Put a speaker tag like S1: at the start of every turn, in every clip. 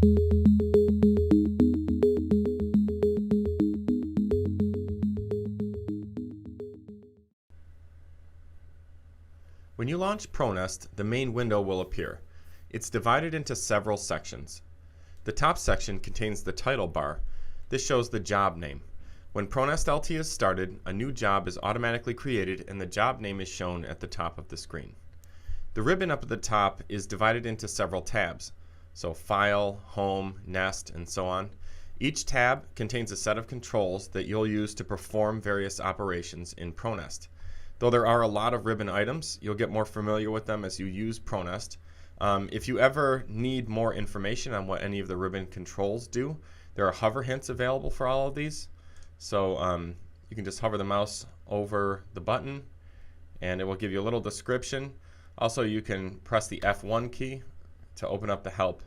S1: When you launch ProNest, the main window will appear. It's divided into several sections. The top section contains the title bar. This shows the job name. When ProNest LT is started, a new job is automatically created and the job name is shown at the top of the screen. The ribbon up at the top is divided into several tabs, so File, Home, Nest, and so on. Each tab contains a set of controls that you'll use to perform various operations in ProNest. Though there are a lot of ribbon items, you'll get more familiar with them as you use ProNest. If you ever need more information on what any of the ribbon controls do, there are hover hints available for all of these. So you can just hover the mouse over the button and it will give you a little description. Also, you can press the F1 key to open up the help,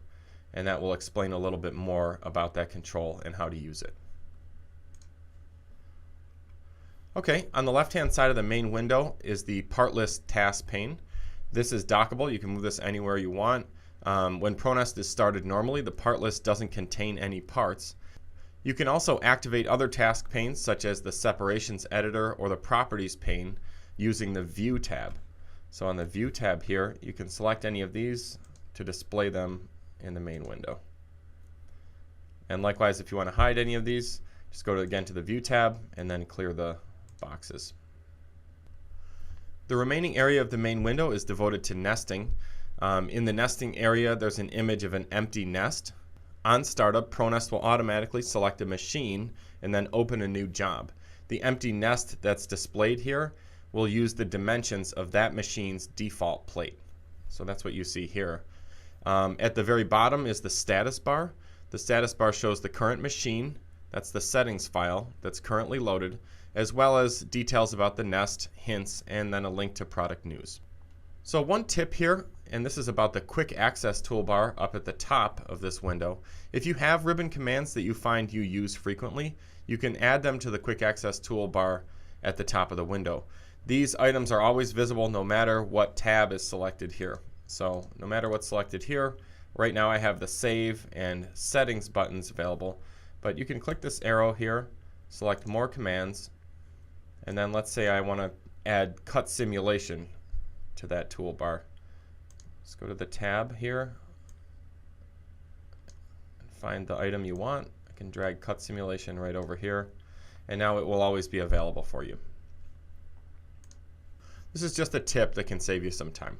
S1: and that will explain a little bit more about that control and how to use it. Okay, on the left-hand side of the main window is the part list task pane. This is dockable. You can move this anywhere you want. When ProNest is started normally, the part list doesn't contain any parts. You can also activate other task panes such as the separations editor or the properties pane using the View tab. So on the View tab here, you can select any of these to display them in the main window. And likewise, if you want to hide any of these, just go again to the View tab and then clear the boxes. The remaining area of the main window is devoted to nesting. In the nesting area, there's an image of an empty nest. On startup, ProNest will automatically select a machine and then open a new job. The empty nest that's displayed here will use the dimensions of that machine's default plate. So that's what you see here. At the very bottom is the status bar. The status bar shows the current machine, that's the settings file that's currently loaded, as well as details about the nest, hints, and then a link to product news. So one tip here, and this is about the quick access toolbar up at the top of this window. If you have ribbon commands that you find you use frequently, you can add them to the quick access toolbar at the top of the window. These items are always visible no matter what tab is selected here. So no matter what's selected here, right now I have the Save and Settings buttons available, but you can click this arrow here, select More Commands, and then let's say I want to add Cut Simulation to that toolbar. Let's go to the tab here and find the item you want. I can drag Cut Simulation right over here, and now it will always be available for you. This is just a tip that can save you some time.